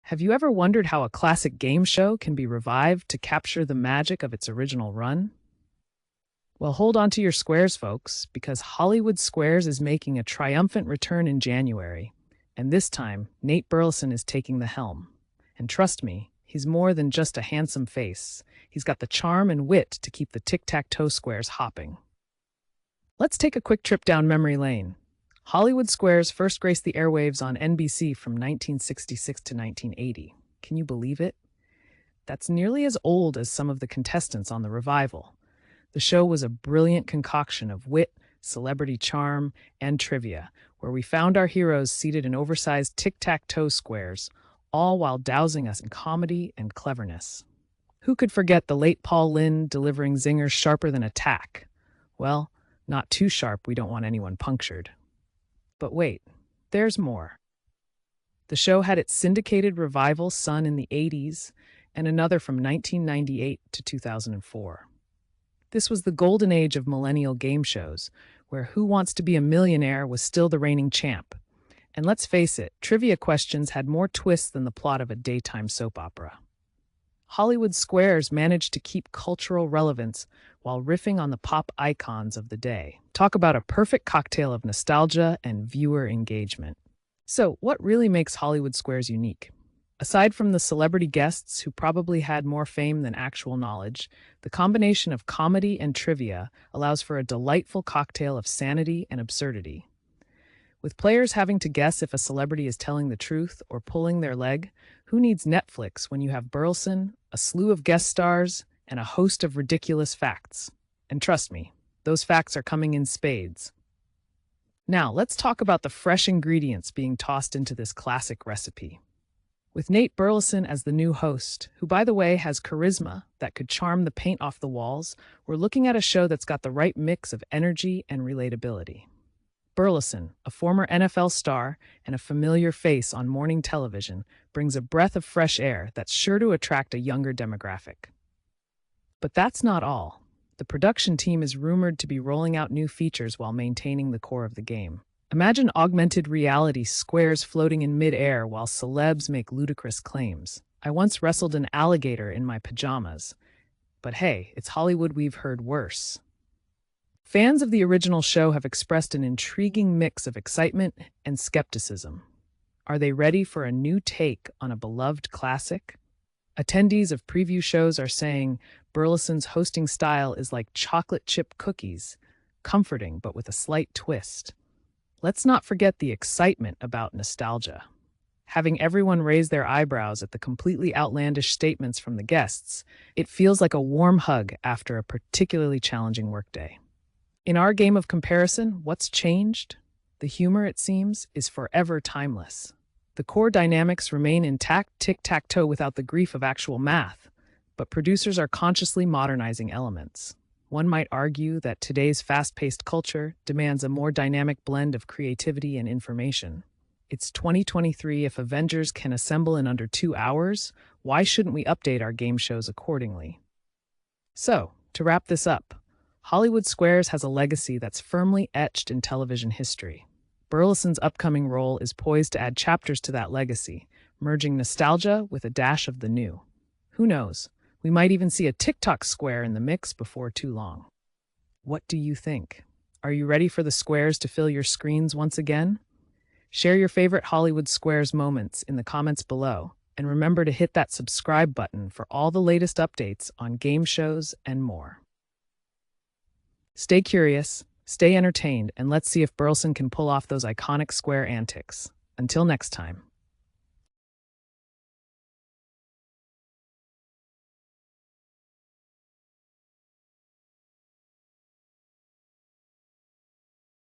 Have you ever wondered how a classic game show can be revived to capture the magic of its original run? Well, hold on to your squares, folks, because Hollywood Squares is making a triumphant return in January. And this time, Nate Burleson is taking the helm. And trust me, he's more than just a handsome face. He's got the charm and wit to keep the tic-tac-toe squares hopping. Let's take a quick trip down memory lane. Hollywood Squares first graced the airwaves on NBC from 1966 to 1980. Can you believe it? That's nearly as old as some of the contestants on the revival. The show was a brilliant concoction of wit, celebrity charm, and trivia, where we found our heroes seated in oversized tic-tac-toe squares, all while dousing us in comedy and cleverness. Who could forget the late Paul Lynde delivering zingers sharper than a tack? Well, not too sharp, we don't want anyone punctured. But wait, there's more. The show had its syndicated revival Sun in the 80s and another from 1998 to 2004. This was the golden age of millennial game shows, where Who Wants to Be a Millionaire was still the reigning champ. And let's face it, trivia questions had more twists than the plot of a daytime soap opera. Hollywood Squares managed to keep cultural relevance while riffing on the pop icons of the day. Talk about a perfect cocktail of nostalgia and viewer engagement. So, what really makes Hollywood Squares unique? Aside from the celebrity guests who probably had more fame than actual knowledge, the combination of comedy and trivia allows for a delightful cocktail of sanity and absurdity. With players having to guess if a celebrity is telling the truth or pulling their leg, who needs Netflix when you have Burleson, a slew of guest stars, and a host of ridiculous facts? And trust me, those facts are coming in spades. Now, let's talk about the fresh ingredients being tossed into this classic recipe. With Nate Burleson as the new host, who, by the way, has charisma that could charm the paint off the walls, we're looking at a show that's got the right mix of energy and relatability. Burleson, a former NFL star and a familiar face on morning television, brings a breath of fresh air that's sure to attract a younger demographic. But that's not all. The production team is rumored to be rolling out new features while maintaining the core of the game. Imagine augmented reality squares floating in mid-air while celebs make ludicrous claims. I once wrestled an alligator in my pajamas. But hey, it's Hollywood, we've heard worse. Fans of the original show have expressed an intriguing mix of excitement and skepticism. Are they ready for a new take on a beloved classic? Attendees of preview shows are saying Burleson's hosting style is like chocolate chip cookies, comforting but with a slight twist. Let's not forget the excitement about nostalgia. Having everyone raise their eyebrows at the completely outlandish statements from the guests, it feels like a warm hug after a particularly challenging workday. In our game of comparison, what's changed? The humor, it seems, is forever timeless. The core dynamics remain intact, tic-tac-toe without the grief of actual math, but producers are consciously modernizing elements. One might argue that today's fast-paced culture demands a more dynamic blend of creativity and information. It's 2023. If Avengers can assemble in under 2 hours, why shouldn't we update our game shows accordingly? So, to wrap this up, Hollywood Squares has a legacy that's firmly etched in television history. Burleson's upcoming role is poised to add chapters to that legacy, merging nostalgia with a dash of the new. Who knows? We might even see a TikTok square in the mix before too long. What do you think? Are you ready for the squares to fill your screens once again? Share your favorite Hollywood Squares moments in the comments below, and remember to hit that subscribe button for all the latest updates on game shows and more. Stay curious, stay entertained, and let's see if Burleson can pull off those iconic square antics. Until next time.